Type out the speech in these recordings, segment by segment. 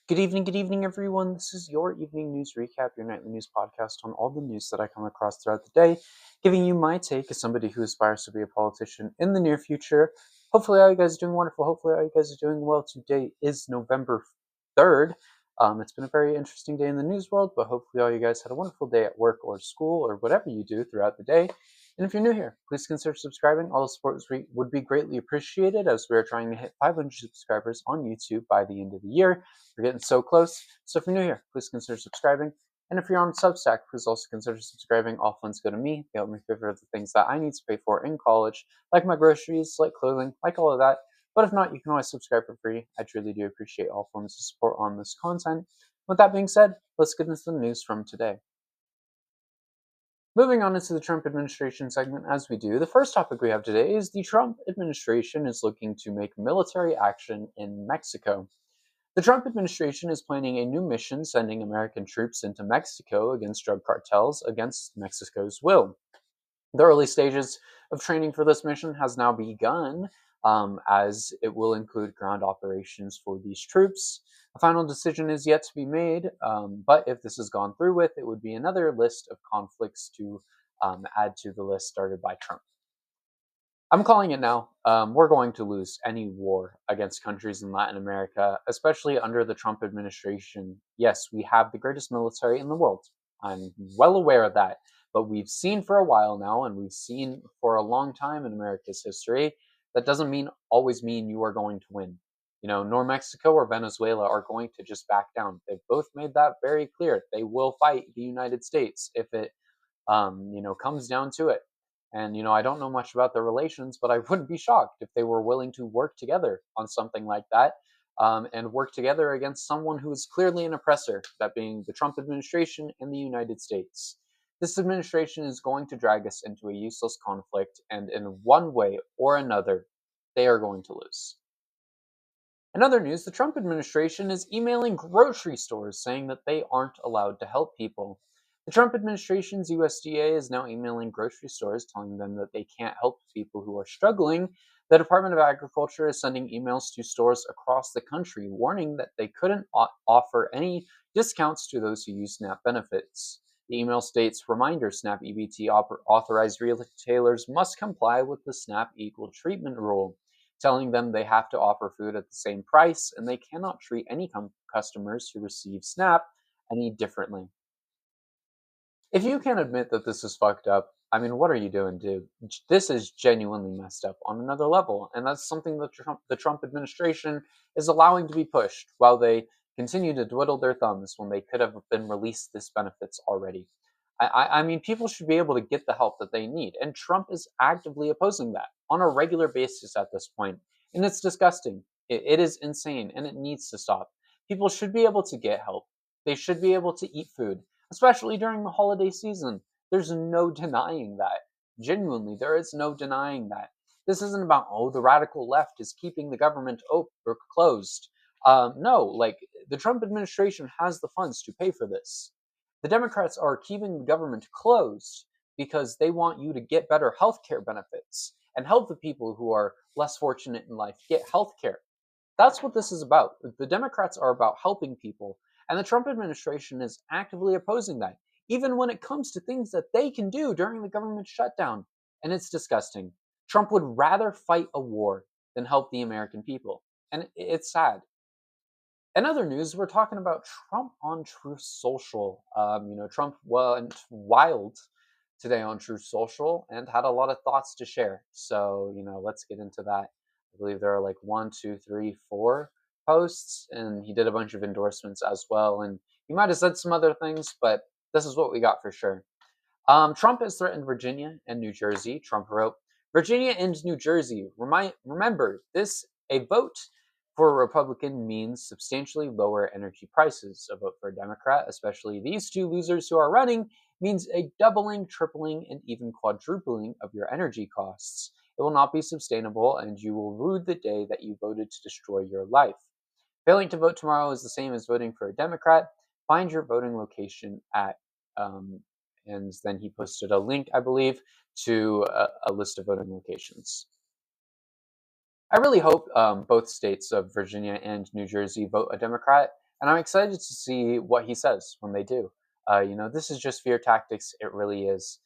Good evening, everyone. This is your evening news recap, your nightly news podcast on all the news that I come across throughout the day, giving you my take as somebody who aspires to be a politician in the near future. Hopefully, all you guys are doing wonderful. Hopefully, all you guys are doing well. Today is November 3rd. It's been a very interesting day in the news world, but hopefully, all you guys had a wonderful day at work or school or whatever you do throughout the day. And if you're new here, please consider subscribing. All the support would be greatly appreciated as we are trying to hit 500 subscribers on YouTube by the end of the year. We're getting so close. So if you're new here, please consider subscribing. And if you're on Substack, please also consider subscribing. All funds go to me. They help me pay for the things that I need to pay for in college, like my groceries, like clothing, like all of that. But if not, you can always subscribe for free. I truly do appreciate all forms of support on this content. With that being said, let's get into the news from today. Moving on into the Trump administration segment, as we do, the first topic we have today is the Trump administration is looking to make military action in Mexico. The Trump administration is planning a new mission sending American troops into Mexico against drug cartels against Mexico's will. The early stages of training for this mission has now begun, as it will include ground operations for these troops. A final decision is yet to be made, but if this is gone through with, it would be another list of conflicts to add to the list started by Trump. I'm calling it now. We're going to lose any war against countries in Latin America, especially under the Trump administration. Yes, we have the greatest military in the world. I'm well aware of that. But we've seen for a while now, and we've seen for a long time in America's history, that doesn't always mean you are going to win. Nor Mexico or Venezuela are going to just back down. They've both made that very clear. They will fight the United States if it, comes down to it. And, I don't know much about their relations, but I wouldn't be shocked if they were willing to work together on something like that, and work together against someone who is clearly an oppressor, that being the Trump administration and the United States. This administration is going to drag us into a useless conflict, and in one way or another, they are going to lose. In other news, the Trump administration is emailing grocery stores saying that they aren't allowed to help people. The Trump administration's USDA is now emailing grocery stores telling them that they can't help people who are struggling. The Department of Agriculture is sending emails to stores across the country warning that they couldn't offer any discounts to those who use SNAP benefits. The email states, "Reminder, SNAP EBT authorized retailers must comply with the SNAP Equal Treatment Rule," telling them they have to offer food at the same price and they cannot treat any customers who receive SNAP any differently. If you can't admit that this is fucked up, I mean, what are you doing, dude? This is genuinely messed up on another level, and that's something that the Trump administration is allowing to be pushed while they continue to twiddle their thumbs when they could have been released this benefits already. I mean, people should be able to get the help that they need, and Trump is actively opposing that on a regular basis at this point, and it's disgusting. It is insane, and it needs to stop. People should be able to get help. They should be able to eat food, especially during the holiday season. There's no denying that. Genuinely, there is no denying that. This isn't about, oh, the radical left is keeping the government open or closed. No, like, the Trump administration has the funds to pay for this. The Democrats are keeping the government closed because they want you to get better healthcare benefits and help the people who are less fortunate in life get healthcare. That's what this is about. The Democrats are about helping people, and the Trump administration is actively opposing that, even when it comes to things that they can do during the government shutdown. And it's disgusting. Trump would rather fight a war than help the American people. And it's sad. In other news, we're talking about Trump on Truth Social. Trump went wild today on Truth Social and had a lot of thoughts to share. So, let's get into that. I believe there are like 4 posts, and he did a bunch of endorsements as well. And he might have said some other things, but this is what we got for sure. Trump has threatened Virginia and New Jersey. Trump wrote, "Virginia and New Jersey, remember this, a vote for a Republican means substantially lower energy prices. A vote for a Democrat, especially these two losers who are running, means a doubling, tripling, and even quadrupling of your energy costs. It will not be sustainable, and you will rue the day that you voted to destroy your life. Failing to vote tomorrow is the same as voting for a Democrat. Find your voting location at," and then he posted a link, I believe, to a list of voting locations. I really hope both states of Virginia and New Jersey vote a Democrat, And I'm excited to see what he says when they do. This is just fear tactics. It really is.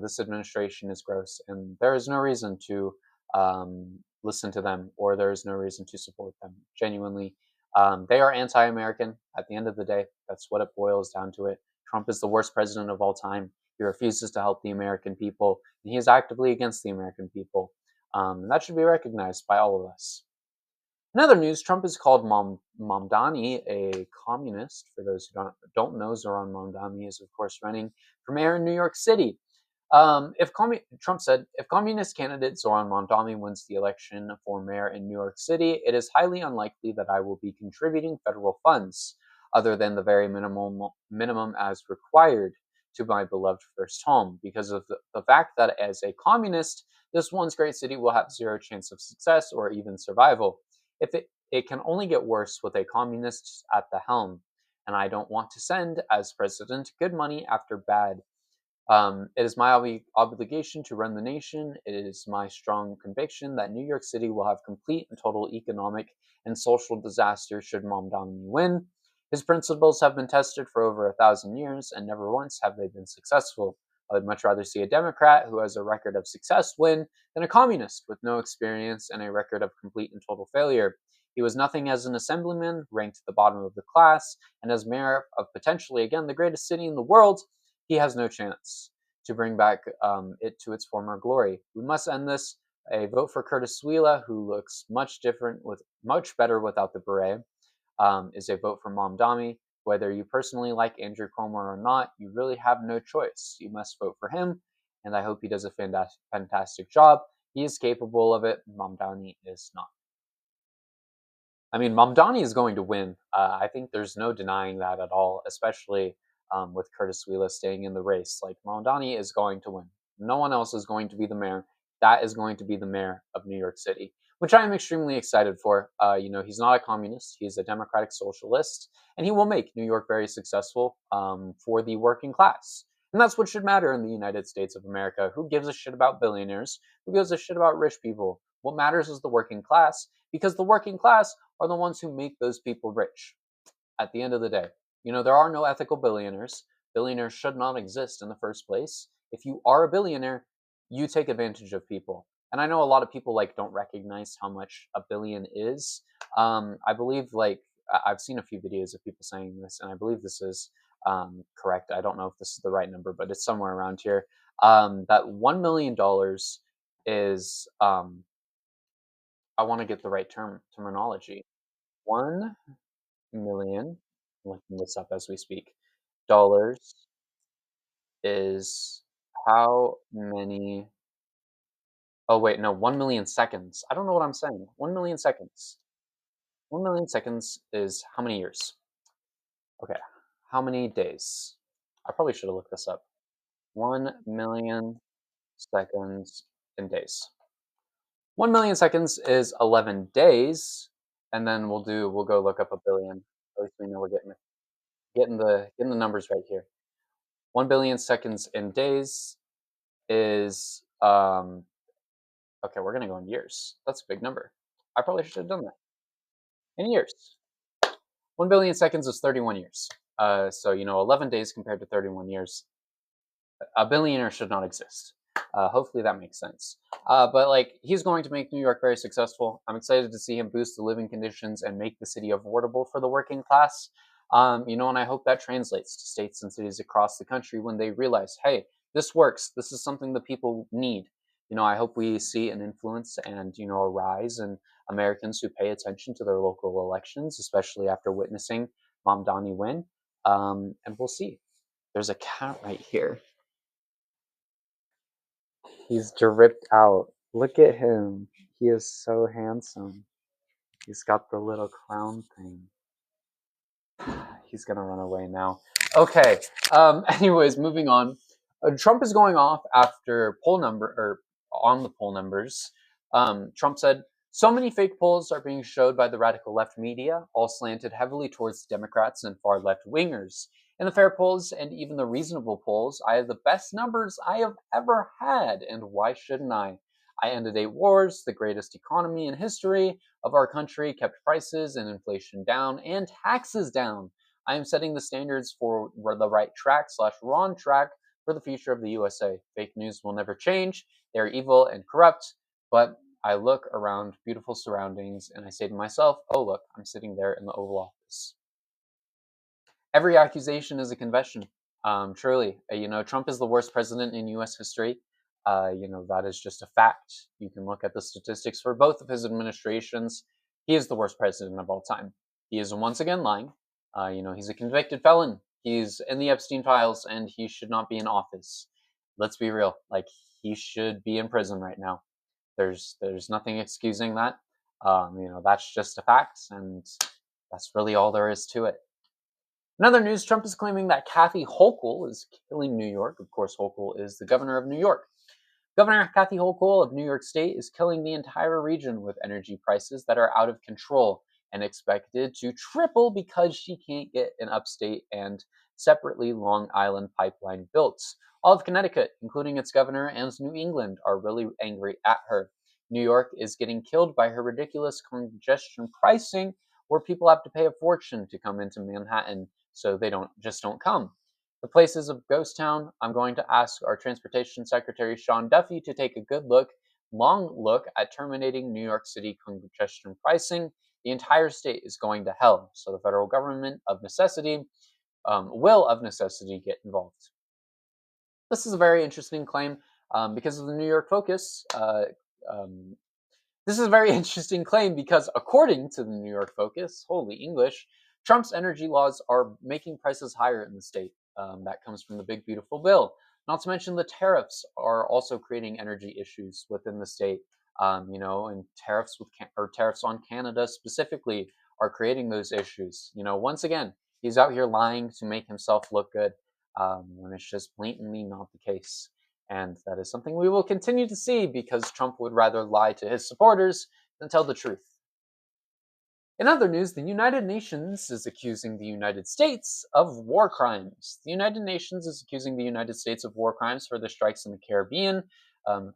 This administration is gross, and there is no reason to listen to them, or there is no reason to support them. Genuinely, they are anti-American. At the end of the day, that's what it boils down to. It. Trump is the worst president of all time. He refuses to help the American people, and he is actively against the American people. And that should be recognized by all of us. In other news, Trump has called Mamdani a communist. For those who don't know, Zoran Mamdani is, of course, running for mayor in New York City. Trump said, if communist candidate Zoran Mamdani wins the election for mayor in New York City, it is highly unlikely that I will be contributing federal funds, other than the very minimum as required to my beloved first home, because of the fact that as a communist, this once great city will have zero chance of success or even survival. If it can only get worse with a communist at the helm, and I don't want to send, as president, good money after bad. It is my obligation to run the nation. It is my strong conviction that New York City will have complete and total economic and social disaster should Mamdani win. His principles have been tested for over 1,000 years, and never once have they been successful. I would much rather see a Democrat who has a record of success win than a communist with no experience and a record of complete and total failure. He was nothing as an assemblyman, ranked at the bottom of the class, and as mayor of potentially, again, the greatest city in the world, he has no chance to bring back it to its former glory. We must end this. A vote for Curtis Sweela, who looks much better without the beret, is a vote for Mamdani. Whether you personally like Andrew Cuomo or not, you really have no choice. You must vote for him, and I hope he does a fantastic job. He is capable of it. Mamdani is not. I mean, Mamdani is going to win. I think there's no denying that at all, especially with Curtis Sweela staying in the race. Like, Mamdani is going to win. No one else is going to be the mayor. That is going to be the mayor of New York City, which I am extremely excited for. He's not a communist. He's a democratic socialist, and he will make New York very successful for the working class. And that's what should matter in the United States of America. Who gives a shit about billionaires? Who gives a shit about rich people? What matters is the working class, because the working class are the ones who make those people rich at the end of the day. There are no ethical billionaires. Billionaires should not exist in the first place. If you are a billionaire, you take advantage of people. And I know a lot of people don't recognize how much a billion is. I believe I've seen a few videos of people saying this, and I believe this is correct. I don't know if this is the right number, but it's somewhere around here. That $1 million is I want to get the right terminology. 1 million, I'm looking this up as we speak, dollars is how many, oh wait, no, 1 million seconds. I don't know what I'm saying. 1 million seconds. 1 million seconds is how many years? Okay, how many days? I probably should have looked this up. 1 million seconds in days. 1 million seconds is 11 days, and then we'll go look up a billion. At least we know we're getting the numbers right here. 1 billion seconds in days is okay, we're gonna go in years. That's a big number. I probably should have done that. In years. 1 billion seconds is 31 years. So 11 days compared to 31 years. A billionaire should not exist. Hopefully that makes sense. But he's going to make New York very successful. I'm excited to see him boost the living conditions and make the city affordable for the working class. And I hope that translates to states and cities across the country when they realize, hey, this works. This is something that people need. I hope we see an influence and a rise in Americans who pay attention to their local elections, especially after witnessing Mamdani win. And we'll see. There's a cat right here. He's dripped out. Look at him. He is so handsome. He's got the little crown thing. He's gonna run away now. Okay. Anyways, moving on. Trump is going off after on the poll numbers. Trump said, so many fake polls are being showed by the radical left media, all slanted heavily towards Democrats and far left wingers. In the fair polls and even the reasonable polls, I have the best numbers I have ever had, and why shouldn't I? I ended 8 wars, the greatest economy in history of our country, kept prices and inflation down and taxes down. I am setting the standards for the right track/wrong track for the future of the USA. Fake news will never change. They're evil and corrupt, but I look around beautiful surroundings and I say to myself, oh, look, I'm sitting there in the Oval Office. Every accusation is a confession. Truly, Trump is the worst president in U.S. history. That is just a fact. You can look at the statistics for both of his administrations. He is the worst president of all time. He is once again lying. He's a convicted felon. He's in the Epstein files, and he should not be in office. Let's be real. Like, he should be in prison right now. There's nothing excusing that. That's just a fact, and that's really all there is to it. In other news, Trump is claiming that Kathy Hochul is killing New York. Of course, Hochul is the governor of New York. Governor Kathy Hochul of New York State is killing the entire region with energy prices that are out of control and expected to triple because she can't get an upstate and separately Long Island pipeline built. All of Connecticut, including its governor and New England, are really angry at her. New York is getting killed by her ridiculous congestion pricing, where people have to pay a fortune to come into Manhattan, so they don't come. The place is a ghost town. I'm going to ask our Transportation Secretary Sean Duffy to take a long look at terminating New York City congestion pricing. The entire state is going to hell, so the federal government will of necessity get involved. This is a very interesting claim because of the New York focus. This is a very interesting claim because, according to the New York Focus, holy English, Trump's energy laws are making prices higher in the state. That comes from the big, beautiful bill. Not to mention the tariffs are also creating energy issues within the state. And tariffs on Canada specifically are creating those issues. Once again, he's out here lying to make himself look good when it's just blatantly not the case. And that is something we will continue to see because Trump would rather lie to his supporters than tell the truth. In other news, the United Nations is accusing the United States of war crimes. The United Nations is accusing the United States of war crimes for the strikes in the Caribbean, and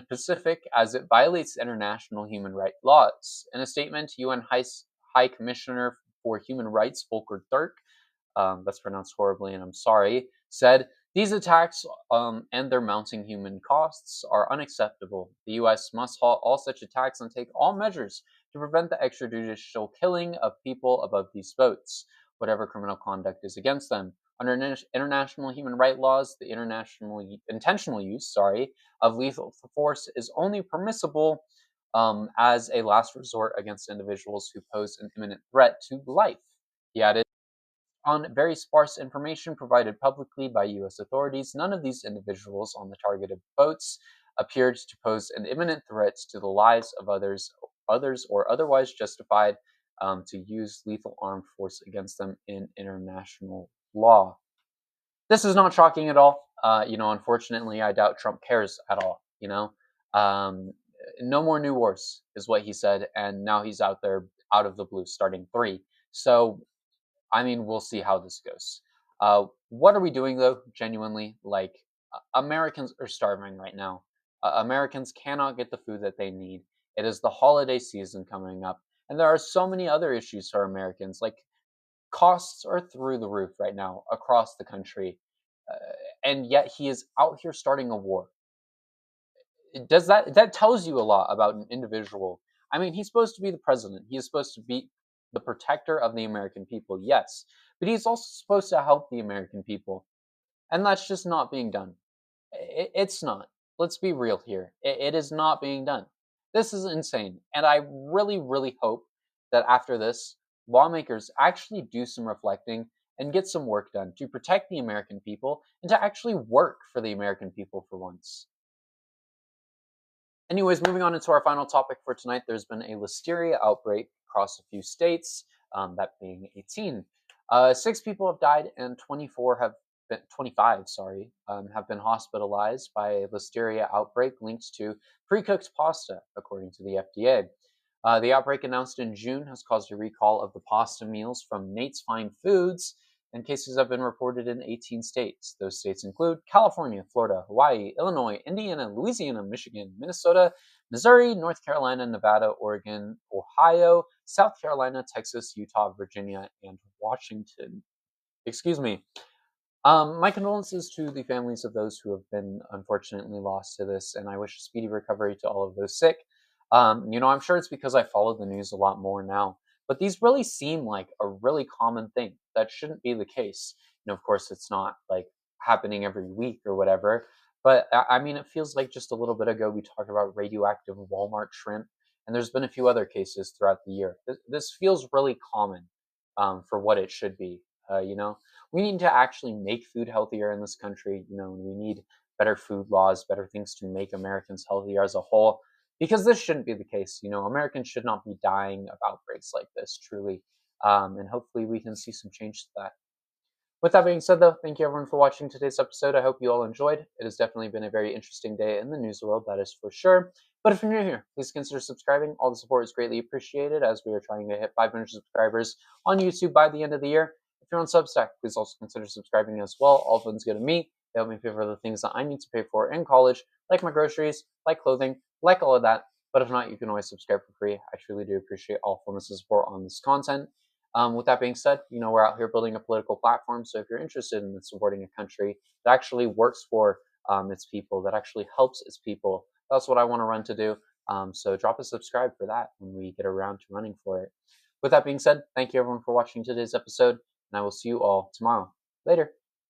Pacific as it violates international human rights laws. In a statement, UN High Commissioner for Human Rights, Volker Turk, that's pronounced horribly and I'm sorry, said, these attacks and their mounting human costs are unacceptable. The U.S. must halt all such attacks and take all measures to prevent the extrajudicial killing of people above these boats, whatever criminal conduct is against them. Under international human rights laws, the intentional use of lethal force is only permissible as a last resort against individuals who pose an imminent threat to life. He added, on very sparse information provided publicly by U.S. authorities, none of these individuals on the targeted boats appeared to pose an imminent threat to the lives of others or otherwise justified to use lethal armed force against them in international law. This is not shocking at all. Unfortunately, I doubt Trump cares at all. No more new wars is what he said, and now he's out there out of the blue starting 3. So we'll see how this goes. What are we doing, though, genuinely? Americans are starving right now. Americans cannot get the food that they need. It is the holiday season coming up, and there are so many other issues for Americans. Costs are through the roof right now across the country, and yet he is out here starting a war. That tells you a lot about an individual. He's supposed to be the president. He is supposed to be the protector of the American people, yes, but he's also supposed to help the American people, and that's just not being done. It's not. Let's be real here. It is not being done. This is insane, and I really, really hope that after this, lawmakers actually do some reflecting and get some work done to protect the American people and to actually work for the American people for once. Anyways, moving on into our final topic for tonight, there's been a listeria outbreak across a few states, that being 18. 6 people have died and 25 have been hospitalized by a listeria outbreak linked to pre-cooked pasta, according to the FDA. The outbreak announced in June has caused a recall of the pasta meals from Nate's Fine Foods. and cases have been reported in 18 states. Those states include California, Florida, Hawaii, Illinois, Indiana, Louisiana, Michigan, Minnesota, Missouri, North Carolina, Nevada, Oregon, Ohio, South Carolina, Texas, Utah, Virginia, and Washington. Excuse me. My condolences to the families of those who have been unfortunately lost to this, and I wish a speedy recovery to all of those sick. I'm sure it's because I follow the news a lot more now, but these really seem like a really common thing. That shouldn't be the case. Of course, it's not like happening every week or whatever, but I mean, it feels like just a little bit ago we talked about radioactive Walmart shrimp, and there's been a few other cases throughout the year. This feels really common for what it should be. We need to actually make food healthier in this country. We need better food laws, better things to make Americans healthier as a whole, because this shouldn't be the case. Americans should not be dying of outbreaks like this, truly. And hopefully we can see some change to that. With that being said, though, thank you everyone for watching today's episode. I hope you all enjoyed. It has definitely been a very interesting day in the news world, that is for sure. But if you're new here, please consider subscribing. All the support is greatly appreciated as we are trying to hit 500 subscribers on YouTube by the end of the year. If you're on Substack, please also consider subscribing as well. All funds go to me. They help me pay for the things that I need to pay for in college, like my groceries, like clothing, like all of that. But if not, you can always subscribe for free. I truly do appreciate all forms of support on this content. With that being said, we're out here building a political platform. So if you're interested in supporting a country that actually works for its people, that actually helps its people, that's what I want to run to do. So drop a subscribe for that when we get around to running for it. With that being said, thank you everyone for watching today's episode, and I will see you all tomorrow. Later.